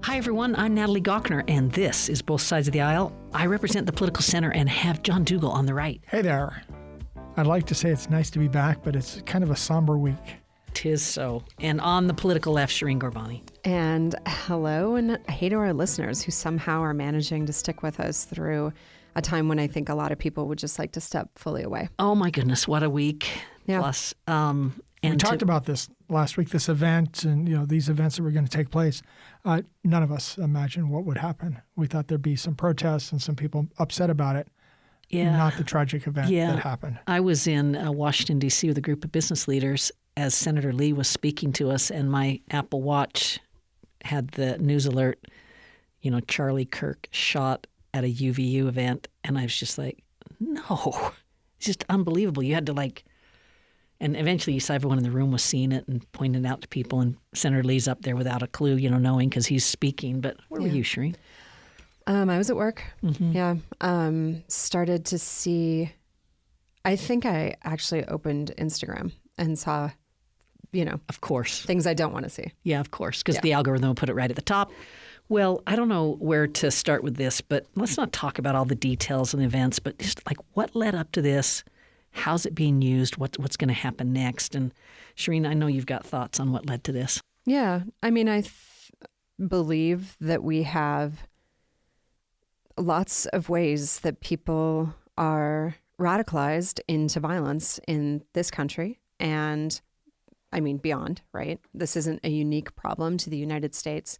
Hi, everyone. I'm Natalie Gochner, and this is Both Sides of the Aisle. I represent the political center and have John Dougal on the right. Hey there. I'd like to say it's nice to be back, but it's kind of a somber week. 'Tis so. And on the political left, Shireen Gorbani. And hello, and hey to our listeners who somehow are managing to stick with us through a time when I think a lot of people would just like to step fully away. Oh, my goodness. What a week. Yeah. Plus, We talked about this last week, this event and, these events that were going to take place. None of us imagined what would happen. We thought there'd be some protests and some people upset about it. Yeah. Not the tragic event that happened. I was in Washington, D.C. with a group of business leaders as Senator Lee was speaking to us, and my Apple Watch had the news alert, Charlie Kirk shot at a UVU event. And I was just like, no, it's just unbelievable. You had to and eventually you saw everyone in the room was seeing it and pointing it out to people. And Senator Lee's up there without a clue, knowing because he's speaking. But where were you, Shireen? I was at work. Mm-hmm. Yeah. Started to see, I think I actually opened Instagram and saw, Of course. things I don't want to see. Yeah, of course, because the algorithm will put it right at the top. Well, I don't know where to start with this, but let's not talk about all the details and the events, but just what led up to this? How's it being used? What's going to happen next? And Shireen, I know you've got thoughts on what led to this. Yeah. I mean, I believe that we have lots of ways that people are radicalized into violence in this country. And I mean, beyond, right? This isn't a unique problem to the United States.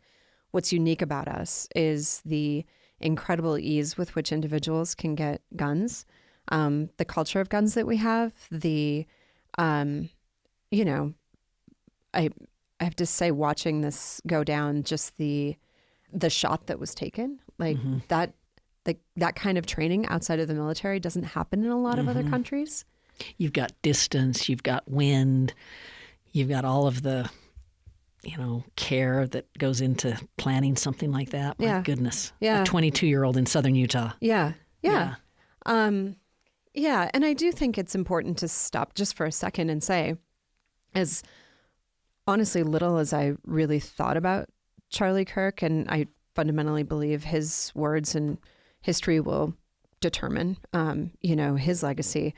What's unique about us is the incredible ease with which individuals can get guns, the culture of guns that we have, I have to say, watching this go down, just the shot that was taken, that kind of training outside of the military doesn't happen in a lot of other countries. You've got distance, you've got wind, you've got all of the care that goes into planning something like that. My goodness. Yeah. A 22-year-old in southern Utah. Yeah. And I do think it's important to stop just for a second and say, as honestly little as I really thought about Charlie Kirk, and I fundamentally believe his words and history will determine, his legacy.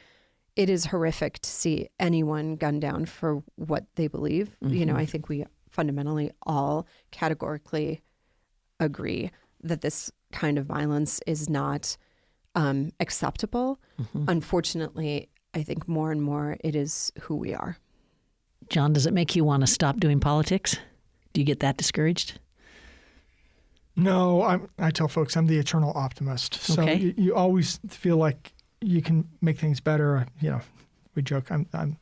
It is horrific to see anyone gunned down for what they believe. Mm-hmm. I think we fundamentally all categorically agree that this kind of violence is not acceptable. Mm-hmm. Unfortunately, I think more and more it is who we are. John, does it make you want to stop doing politics? Do you get that discouraged? No, I tell folks I'm the eternal optimist. So Okay. you always feel like you can make things better. We joke, I'm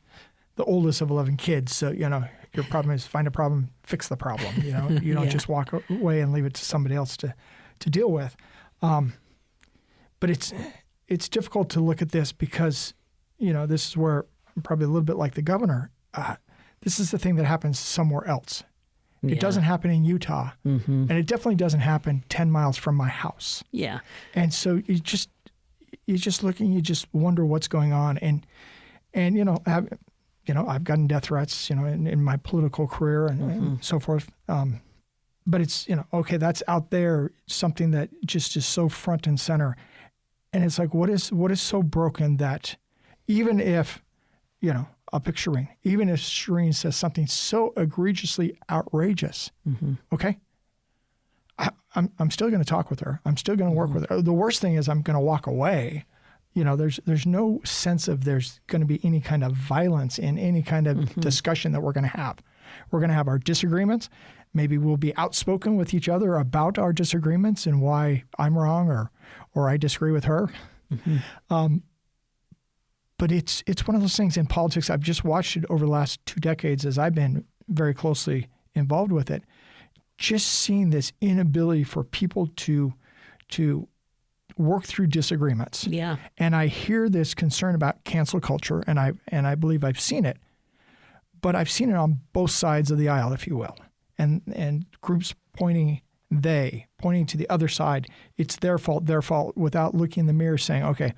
the oldest of 11 kids. So, your problem is find a problem, fix the problem. You don't just walk away and leave it to somebody else to deal with. But it's difficult to look at this because, this is where I'm probably a little bit like the governor. This is the thing that happens somewhere else. Yeah. It doesn't happen in Utah. Mm-hmm. And it definitely doesn't happen 10 miles from my house. Yeah. And so you just wonder what's going on. And I've gotten death threats, in my political career and so forth. But it's, okay, that's out there, something that just is so front and center. And it's like, what is so broken that even if, I'll pick Shireen, even if Shireen says something so egregiously outrageous, okay, I'm still going to talk with her. I'm still going to work with her. The worst thing is I'm going to walk away. There's no sense of there's going to be any kind of violence in any kind of discussion that we're going to have. We're going to have our disagreements. Maybe we'll be outspoken with each other about our disagreements and why I'm wrong or I disagree with her. But it's one of those things in politics. I've just watched it over the last 2 decades as I've been very closely involved with it. Just seeing this inability for people to work through disagreements. Yeah. And I hear this concern about cancel culture, and I believe I've seen it, but I've seen it on both sides of the aisle, if you will, and groups pointing to the other side. It's their fault, without looking in the mirror saying, okay,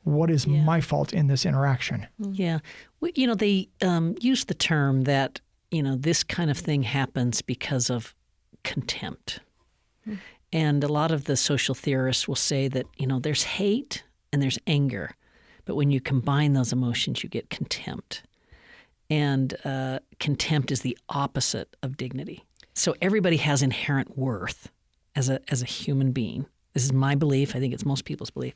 what is my fault in this interaction? Yeah. Well, they use the term that, this kind of thing happens because of contempt. And a lot of the social theorists will say that, there's hate and there's anger. But when you combine those emotions, you get contempt. And contempt is the opposite of dignity. So everybody has inherent worth as a human being. This is my belief. I think it's most people's belief.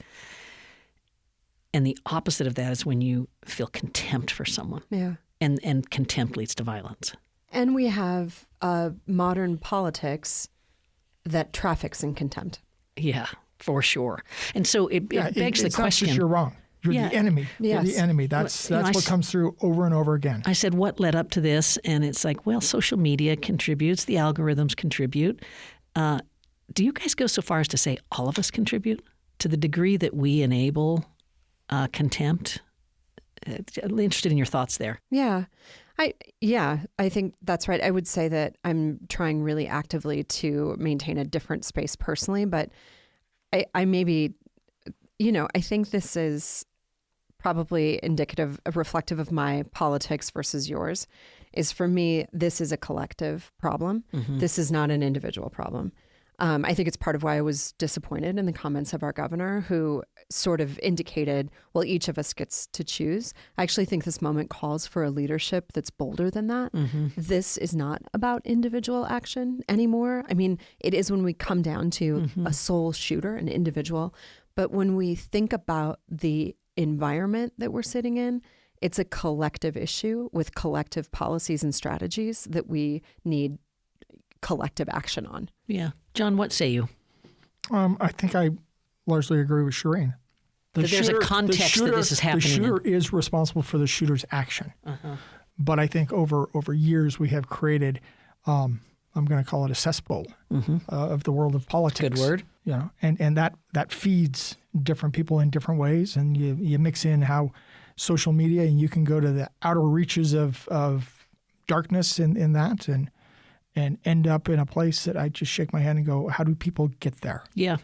And the opposite of that is when you feel contempt for someone. Yeah. And contempt leads to violence. And we have modern politics that traffics in contempt. Yeah, for sure. And so it begs the question. Not just you're wrong. You're the enemy. Yes. You're the enemy. That's what comes through over and over again. I said, what led up to this? And it's like, well, social media contributes. The algorithms contribute. Do you guys go so far as to say all of us contribute to the degree that we enable contempt? I'm interested in your thoughts there. Yeah. I think that's right. I would say that I'm trying really actively to maintain a different space personally, but I maybe, I think this is probably reflective of my politics versus yours, is for me, this is a collective problem. Mm-hmm. This is not an individual problem. I think it's part of why I was disappointed in the comments of our governor, who sort of indicated, well, each of us gets to choose. I actually think this moment calls for a leadership that's bolder than that. Mm-hmm. This is not about individual action anymore. I mean, it is when we come down to a sole shooter, an individual. But when we think about the environment that we're sitting in, it's a collective issue with collective policies and strategies that we need collective action on. Yeah. John, what say you? I think I largely agree with Shireen. There's a context that this is happening. The shooter is responsible for the shooter's action. Uh-huh. But I think over years we have created, I'm going to call it a cesspool of the world of politics. Good word. And that feeds different people in different ways. And you mix in how social media, and you can go to the outer reaches of darkness in that and end up in a place that I just shake my head and go, how do people get there? Yeah.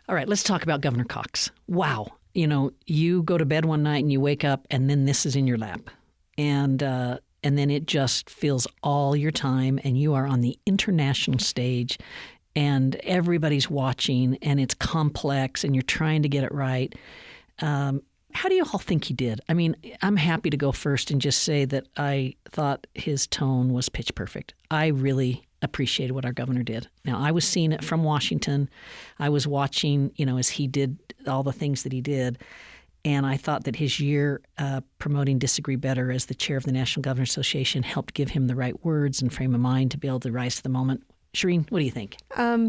All right, let's talk about Governor Cox. Wow. You go to bed one night and you wake up and then this is in your lap. And then it just fills all your time and you are on the international stage and everybody's watching and it's complex and you're trying to get it right. How do you all think he did? I mean, I'm happy to go first and just say that I thought his tone was pitch perfect. I really appreciated what our governor did. Now, I was seeing it from Washington. I was watching, as he did all the things that he did. And I thought that his year promoting Disagree Better as the chair of the National Governors Association helped give him the right words and frame of mind to be able to rise to the moment. Shireen, what do you think?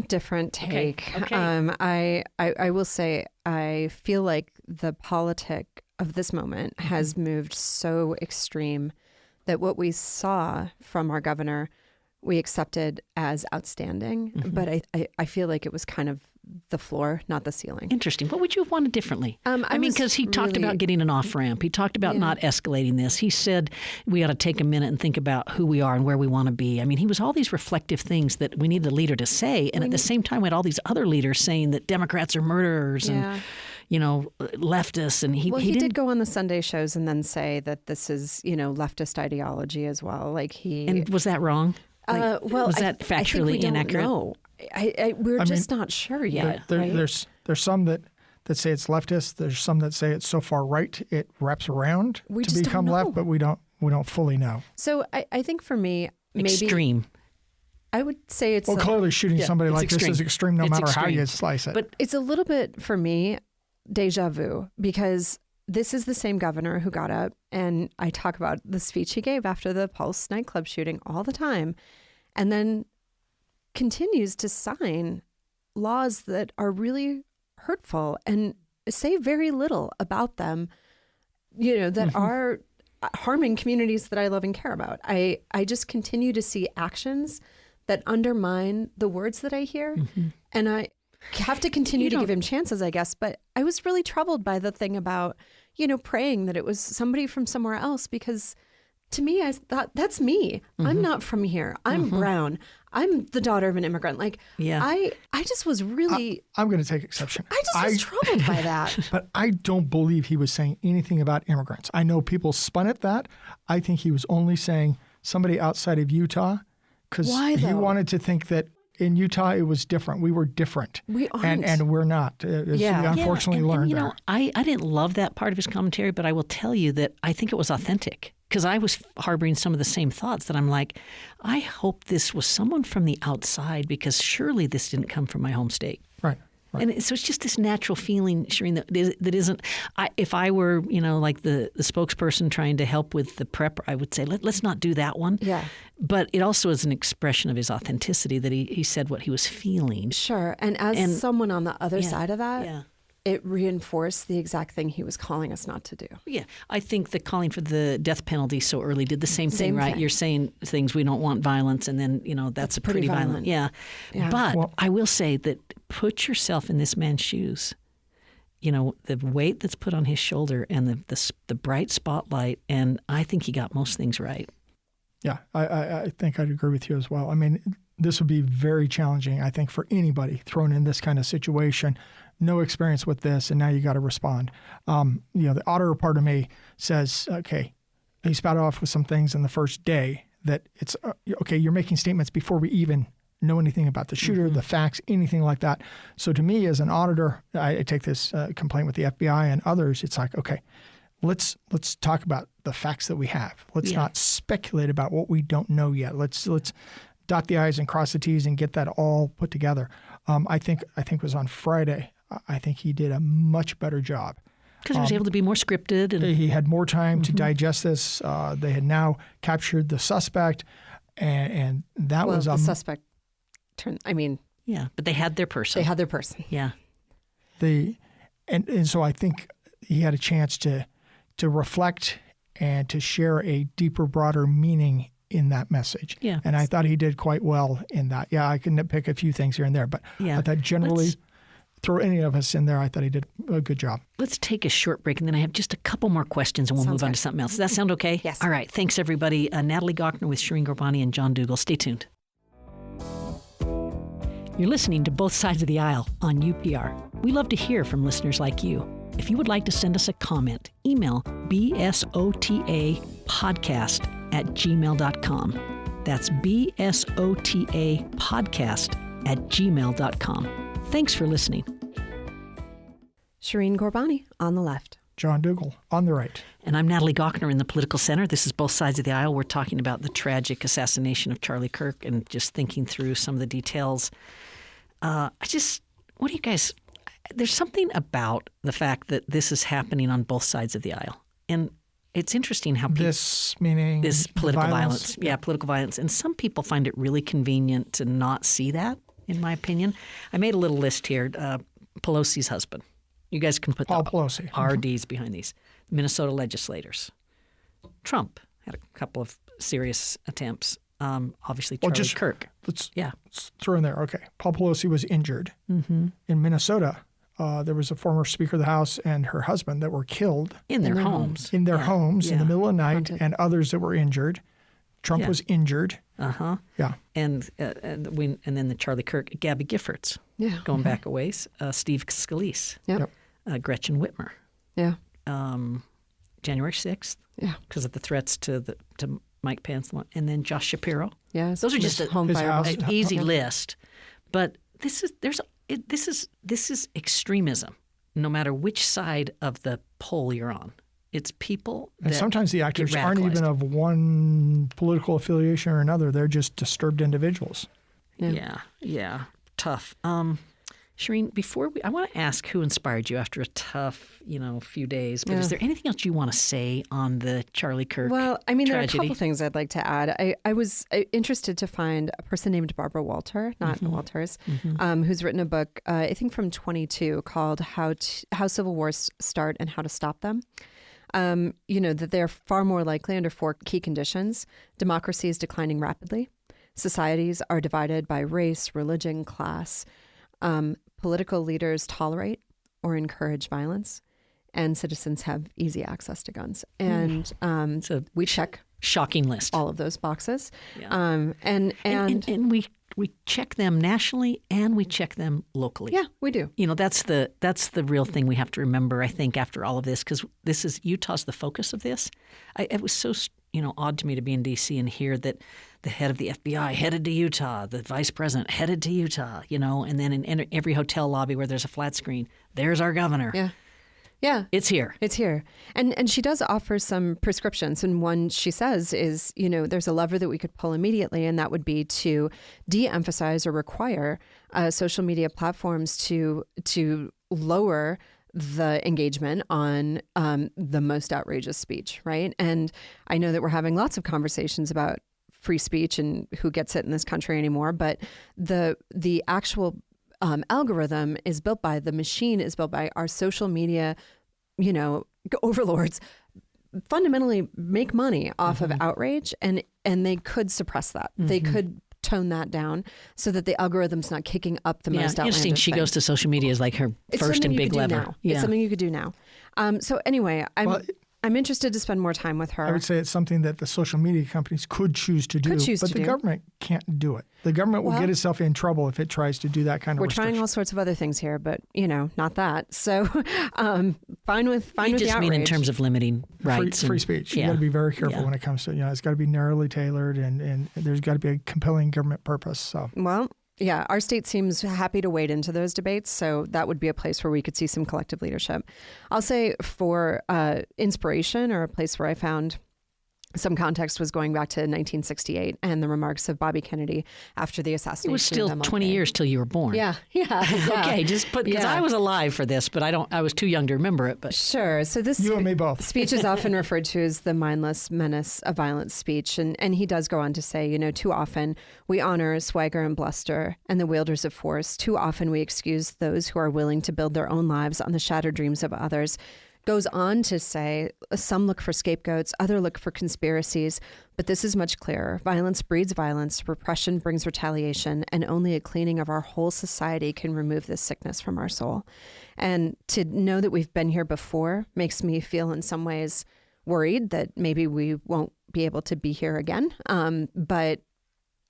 Different take. Okay. I will say I feel like the politic of this moment has moved so extreme that what we saw from our governor, we accepted as outstanding. Mm-hmm. But I feel like it was kind of the floor, not the ceiling. Interesting. What would you have wanted differently? Because he talked about getting an off-ramp. He talked about not escalating this. He said we ought to take a minute and think about who we are and where we want to be. I mean, he was all these reflective things that we need a leader to say. And at the same time, we had all these other leaders saying that Democrats are murderers and, leftists. And he did go on the Sunday shows and then say that this is, leftist ideology as well. And was that wrong? Was that factually inaccurate? No. We're just not sure yet. There's some that say it's leftist. There's some that say it's so far right it wraps around to become left, but we don't fully know. So I think for me, maybe extreme. I would say it's clearly shooting somebody like this is extreme, no matter how you slice it. But it's a little bit for me deja vu, because this is the same governor who got up, and I talk about the speech he gave after the Pulse nightclub shooting all the time, and then continues to sign laws that are really hurtful and say very little about them, that are harming communities that I love and care about. I just continue to see actions that undermine the words that I hear. Mm-hmm. And I have to continue to give him chances, I guess. But I was really troubled by the thing about, praying that it was somebody from somewhere else, because to me, I thought, that's me. Mm-hmm. I'm not from here. I'm brown. I'm the daughter of an immigrant. I just was really... I'm going to take exception. I just was troubled by that. But I don't believe he was saying anything about immigrants. I know people spun at that. I think he was only saying somebody outside of Utah, because he wanted to think that in Utah, it was different. We were different. We aren't. And we're not. As we unfortunately learned you there. know, I didn't love that part of his commentary, but I will tell you that I think it was authentic because I was harboring some of the same thoughts that I'm like, I hope this was someone from the outside because surely this didn't come from my home state. Right. And so it's just this natural feeling, Shireen, that isn't. If I were, like the spokesperson trying to help with the prep, I would say let's not do that one. Yeah. But it also is an expression of his authenticity that he said what he was feeling. Sure. And as someone on the other side of that, it reinforced the exact thing he was calling us not to do. Yeah. I think the calling for the death penalty so early did the same thing, right? You're saying things, we don't want violence, and then, that's pretty violent. Yeah. But I will say that put yourself in this man's shoes. The weight that's put on his shoulder and the bright spotlight, and I think he got most things right. Yeah, I think I'd agree with you as well. I mean, this would be very challenging, I think, for anybody thrown in this kind of situation. No experience with this, and now you got to respond. The auditor part of me says, okay, he spouted off with some things in the first day that it's, okay, you're making statements before we even know anything about the shooter, the facts, anything like that. So to me, as an auditor, I take this complaint with the FBI and others. It's like, okay, let's talk about the facts that we have. Let's not speculate about what we don't know yet. Let's dot the I's and cross the T's and get that all put together. I think it was on Friday. I think he did a much better job. Because he was able to be more scripted. And he had more time to digest this. They had now captured the suspect, and that was the suspect turned. I mean, yeah, but they had their person. They had their person. Yeah. And so I think he had a chance to reflect and to share a deeper, broader meaning in that message. Yeah. And I thought he did quite well in that. Yeah, I can nitpick a few things here and there, but I thought generally, throw any of us in there, I thought he did a good job. Let's take a short break, and then I have just a couple more questions, and we'll move on to something else. Does that sound okay? Yes. All right. Thanks, everybody. Natalie Gochner with Shireen Gorbani and John Dougal. Stay tuned. You're listening to Both Sides of the Aisle on UPR. We love to hear from listeners like you. If you would like to send us a comment, email bsotapodcast@gmail.com. That's bsotapodcast@gmail.com. Thanks for listening. Shireen Gorbani on the left. John Dougal on the right. And I'm Natalie Gochner in the Political Center. This is Both Sides of the Aisle. We're talking about the tragic assassination of Charlie Kirk and just thinking through some of the details. What do you guys, there's something about the fact that this is happening on both sides of the aisle. And it's interesting how people... This meaning... This political violence. Yeah, political violence. And some people find it really convenient to not see that, in my opinion. I made a little list here. Pelosi's husband. You guys can put Paul the Pelosi. RDs behind these. Minnesota legislators. Trump had a couple of serious attempts. Obviously, Charlie Kirk. Let's throw in there. Okay. Paul Pelosi was injured. In Minnesota, there was a former Speaker of the House and her husband that were killed. In their homes. In their homes in the middle of the night, and others that were injured. Trump was injured. Yeah. And then the Charlie Kirk, Gabby Giffords. Yeah. Going back a ways. Steve Scalise. Yep. Gretchen Whitmer. Yeah. January 6th. Yeah. Because of the threats to Mike Pence, and then Josh Shapiro. Yes. Those are just an easy list. But this is extremism, no matter which side of the pole you're on. It's people that and sometimes the actors aren't even of one political affiliation or another. They're just disturbed individuals. Yeah. Tough. Shireen, I want to ask who inspired you after a tough, few days. But is there anything else you want to say on the Charlie Kirk tragedy? Well, I mean, there are a couple things I'd like to add. I was interested to find a person named Barbara Walter, not Walters, who's written a book, I think from 22, called How Civil Wars Start and How to Stop Them. That they're far more likely under 4 key conditions. Democracy is declining rapidly. Societies are divided by race, religion, class. Political leaders tolerate or encourage violence, and citizens have easy access to guns. And so we check shocking list, all of those boxes. Yeah. And check them nationally and we check them locally. Yeah, we do. You know, that's the real thing we have to remember, I think, after all of this, because this is Utah's the focus of this. It was so odd to me to be in D.C. and hear that the head of the FBI headed to Utah, the vice president headed to Utah, and then in every hotel lobby where there's a flat screen, there's our governor. Yeah. Yeah. It's here. It's here. And she does offer some prescriptions. And one she says is, there's a lever that we could pull immediately, and that would be to de-emphasize or require social media platforms to lower the engagement on the most outrageous speech, right? And I know that we're having lots of conversations about free speech and who gets it in this country anymore, but the actual algorithm is built by, the machine is built by our social media, overlords fundamentally make money off of outrage, and they could suppress that. They could tone that down so that the algorithm's not kicking up the most outlandish interesting. She goes to social media as like her first and big lever. It's something you could do now. So anyway, I'm interested to spend more time with her. I would say it's something that the social media companies could choose to do, but the government can't do it. The government will get itself in trouble if it tries to do that kind of restriction. We're trying all sorts of other things here, but, not that. So fine with the outrage. You just mean in terms of limiting rights. Free speech. You got to be very careful when it comes to, it's got to be narrowly tailored and there's got to be a compelling government purpose. So. Well, yeah, our state seems happy to wade into those debates, so that would be a place where we could see some collective leadership. I'll say for inspiration, or a place where I found some context, was going back to 1968 and the remarks of Bobby Kennedy after the assassination. It was still 20 years till you were born. Yeah. Okay, just put, because I was alive for this, but I was too young to remember it. But sure. So this you and me both. Speech is often referred to as the mindless menace of violent speech, and he does go on to say, too often we honor swagger and bluster and the wielders of force. Too often we excuse those who are willing to build their own lives on the shattered dreams of others. Goes on to say, some look for scapegoats, others look for conspiracies, but this is much clearer. Violence breeds violence, repression brings retaliation, and only a cleaning of our whole society can remove this sickness from our soul. And to know that we've been here before makes me feel in some ways worried that maybe we won't be able to be here again. But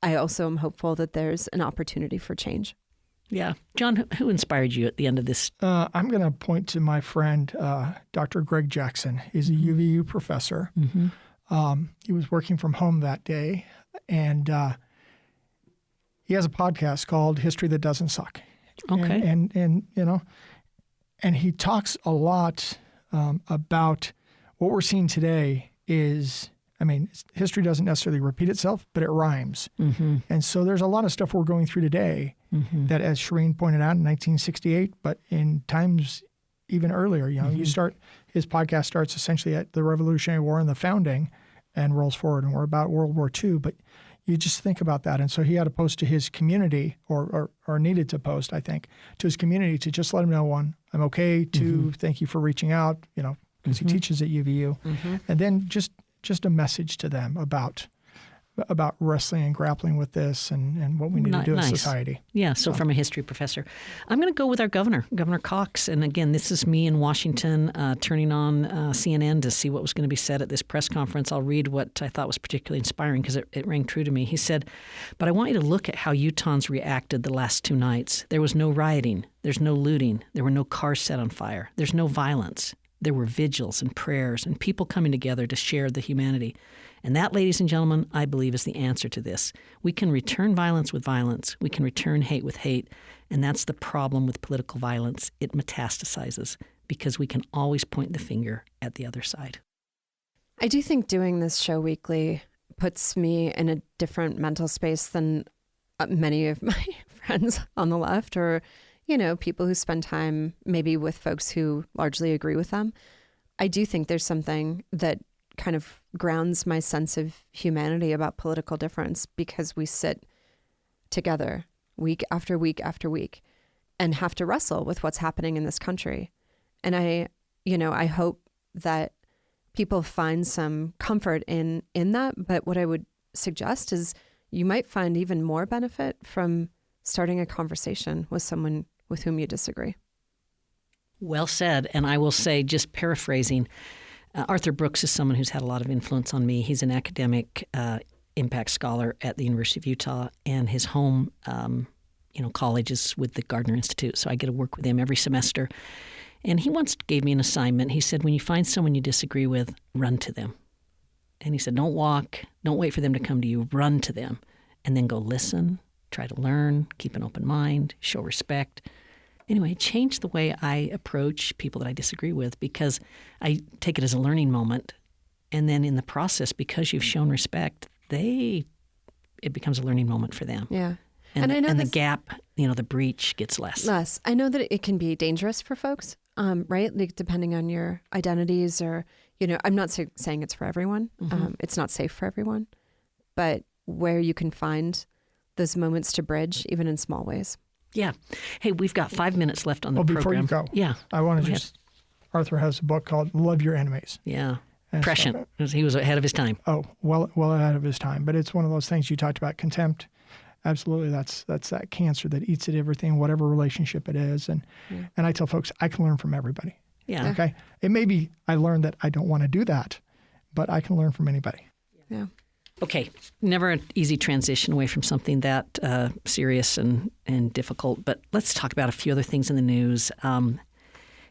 I also am hopeful that there's an opportunity for change. Yeah. John, who inspired you at the end of this? I'm going to point to my friend, Dr. Greg Jackson. He's a UVU professor. He was working from home that day, and he has a podcast called History That Doesn't Suck. Okay. And he talks a lot about what we're seeing today is, history doesn't necessarily repeat itself, but it rhymes. And so there's a lot of stuff we're going through today that, as Shireen pointed out, in 1968, but in times even earlier, his podcast starts essentially at the Revolutionary War and the founding and rolls forward, and we're about World War II. But you just think about that. And so he had to post to his community, or needed to post, I think, to his community to just let him know, one, I'm okay, two, thank you for reaching out, because he teaches at UVU. And then just a message to them about wrestling and grappling with this and what we need to do as society. Yeah, so from a history professor. I'm going to go with our governor, Governor Cox. And again, this is me in Washington turning on CNN to see what was going to be said at this press conference. I'll read what I thought was particularly inspiring because it rang true to me. He said, "But I want you to look at how Utahns reacted the last 2 nights. There was no rioting. There's no looting. There were no cars set on fire. There's no violence. There were vigils and prayers and people coming together to share the humanity. And that, ladies and gentlemen, I believe is the answer to this. We can return violence with violence. We can return hate with hate. And that's the problem with political violence. It metastasizes because we can always point the finger at the other side." I do think doing this show weekly puts me in a different mental space than many of my friends on the left, or people who spend time maybe with folks who largely agree with them. I do think there's something that kind of grounds my sense of humanity about political difference, because we sit together week after week after week and have to wrestle with what's happening in this country. And I hope that people find some comfort in that. But what I would suggest is you might find even more benefit from starting a conversation with someone with whom you disagree. Well said. And I will say, just paraphrasing, Arthur Brooks is someone who's had a lot of influence on me. He's an academic impact scholar at the University of Utah, and his home, college is with the Gardner Institute. So I get to work with him every semester. And he once gave me an assignment. He said, when you find someone you disagree with, run to them. And he said, don't walk, don't wait for them to come to you, run to them. And then go listen, try to learn, keep an open mind, show respect. Anyway, it changed the way I approach people that I disagree with, because I take it as a learning moment. And then in the process, because you've shown respect, it becomes a learning moment for them. Yeah. And I know the gap, the breach gets less. I know that it can be dangerous for folks, right? Like depending on your identities or, I'm not saying it's for everyone. Mm-hmm. It's not safe for everyone, but where you can find those moments to bridge, even in small ways. Yeah. Hey, we've got 5 minutes left on the before program. Before you go, yeah, I want to Arthur has a book called Love Your Enemies. Yeah. Prescient. He was ahead of his time. Oh, well ahead of his time. But it's one of those things you talked about, contempt. Absolutely. That's that cancer that eats at everything, whatever relationship it is. And I tell folks, I can learn from everybody. Yeah. Okay. It may be I learned that I don't want to do that, but I can learn from anybody. Yeah. Okay. Never an easy transition away from something that serious and difficult. But let's talk about a few other things in the news.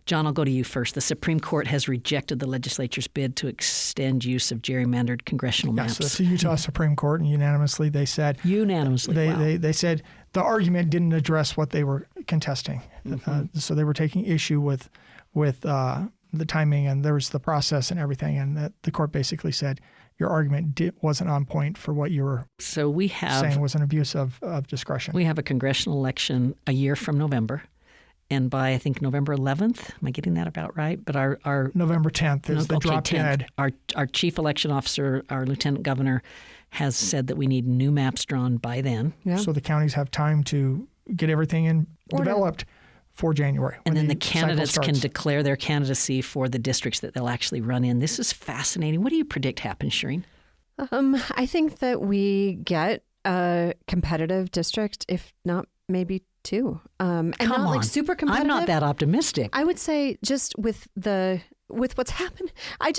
John, I'll go to you first. The Supreme Court has rejected the legislature's bid to extend use of gerrymandered congressional maps. Yes, the Utah Supreme Court, and unanimously they said they said the argument didn't address what they were contesting. Mm-hmm. So they were taking issue with the timing, and there was the process and everything, and the court basically said your argument wasn't on point for what you were saying was an abuse of discretion. We have a congressional election a year from November. And by, I think, November 11th, am I getting that about right? But our November 10th is the drop dead. Our chief election officer, our lieutenant governor, has said that we need new maps drawn by then. Yeah. So the counties have time to get everything developed for January. And then the candidates can declare their candidacy for the districts that they'll actually run in. This is fascinating. What do you predict happens, Shireen? I think that we get a competitive district, if not maybe two. And Come not on. like super competitive. I'm not that optimistic. I would say just with what's happened, I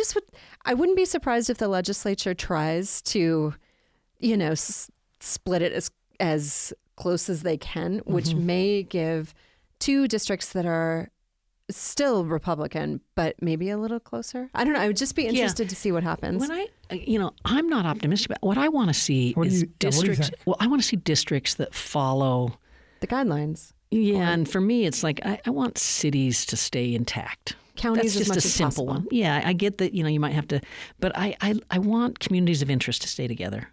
wouldn't be surprised if the legislature tries to, split it as close as they can, which may give two districts that are still Republican, but maybe a little closer. I don't know. I would just be interested to see what happens. When I'm not optimistic about what I want to see is districts. Well, I want to see districts that follow the guidelines. Yeah, and for me, it's like I want cities to stay intact. Counties, that's just as much a as simple possible. one. Yeah, I get that. You might have to, but I want communities of interest to stay together.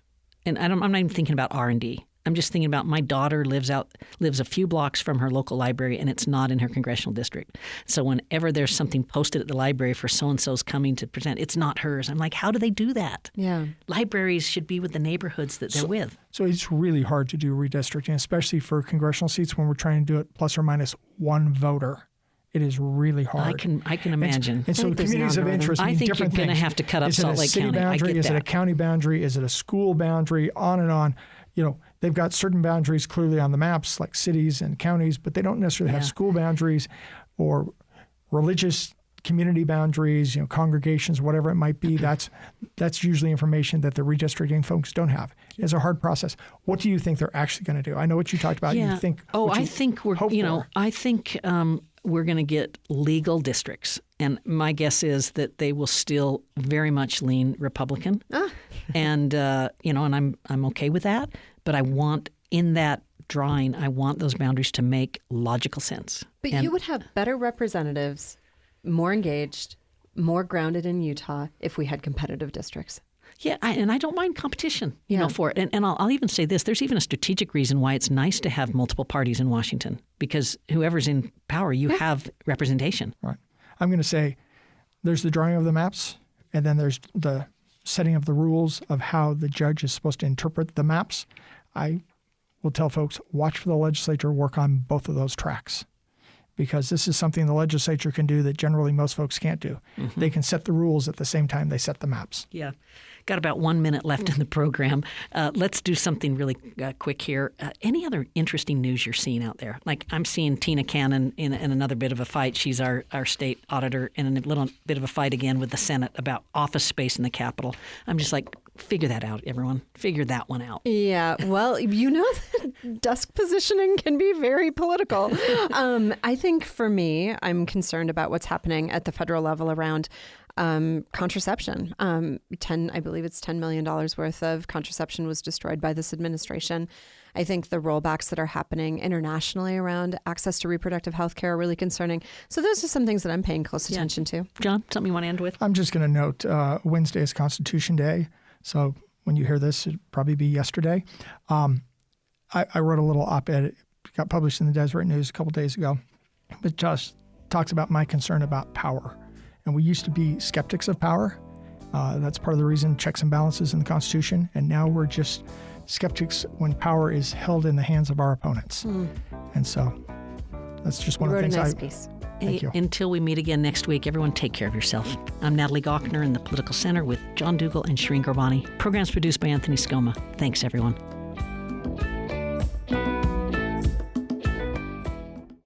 And I'm not even thinking about R&D. I'm just thinking about my daughter lives a few blocks from her local library, and it's not in her congressional district. So whenever there's something posted at the library for so-and-so's coming to present, it's not hers. I'm like, how do they do that? Yeah. Libraries should be with the neighborhoods that they're with. So it's really hard to do redistricting, especially for congressional seats when we're trying to do it plus or minus one voter. It is really hard. I can imagine. And so communities of interest mean different things. I think you're going to have to cut up Salt Lake County. Is it a city boundary? Is it a county boundary? Is it a school boundary? On and on. They've got certain boundaries clearly on the maps, like cities and counties, but they don't necessarily have school boundaries or religious community boundaries, congregations, whatever it might be. That's usually information that the redistricting folks don't have. It's a hard process. What do you think they're actually going to do? I know what you talked about. Yeah. You think. I think we're going to get legal districts. And my guess is that they will still very much lean Republican. And, and I'm okay with that. But I want in that drawing, I want those boundaries to make logical sense. But you would have better representatives, more engaged, more grounded in Utah if we had competitive districts. Yeah, and I don't mind competition, for it. And I'll even say this. There's even a strategic reason why it's nice to have multiple parties in Washington, because whoever's in power, you have representation. Right. I'm going to say there's the drawing of the maps, and then there's the setting of the rules of how the judge is supposed to interpret the maps. I will tell folks, watch for the legislature work on both of those tracks, because this is something the legislature can do that generally most folks can't do. Mm-hmm. They can set the rules at the same time they set the maps. Yeah. got about 1 minute left in the program. Let's do something really quick here. Any other interesting news you're seeing out there? Like I'm seeing Tina Cannon in another bit of a fight. She's our state auditor in a little bit of a fight again with the Senate about office space in the Capitol. I'm just like, figure that out, everyone. Figure that one out. Yeah, well, that desk positioning can be very political. I think for me, I'm concerned about what's happening at the federal level around contraception. I believe it's $10 million worth of contraception was destroyed by this administration. I think the rollbacks that are happening internationally around access to reproductive health care are really concerning. So those are some things that I'm paying close attention to. John, something you want to end with? I'm just going to note Wednesday is Constitution Day. So when you hear this, it'd probably be yesterday. I wrote a little op-ed. It got published in the Deseret News a couple days ago. It just talks about my concern about power. And we used to be skeptics of power. That's part of the reason checks and balances in the Constitution. And now we're just skeptics when power is held in the hands of our opponents. And so that's just one of the things. You wrote a nice piece. Thank you. Until we meet again next week, everyone take care of yourself. I'm Natalie Gawkner in the Political Center with John Dougal and Shireen Garbani. Programs produced by Anthony Scoma. Thanks, everyone.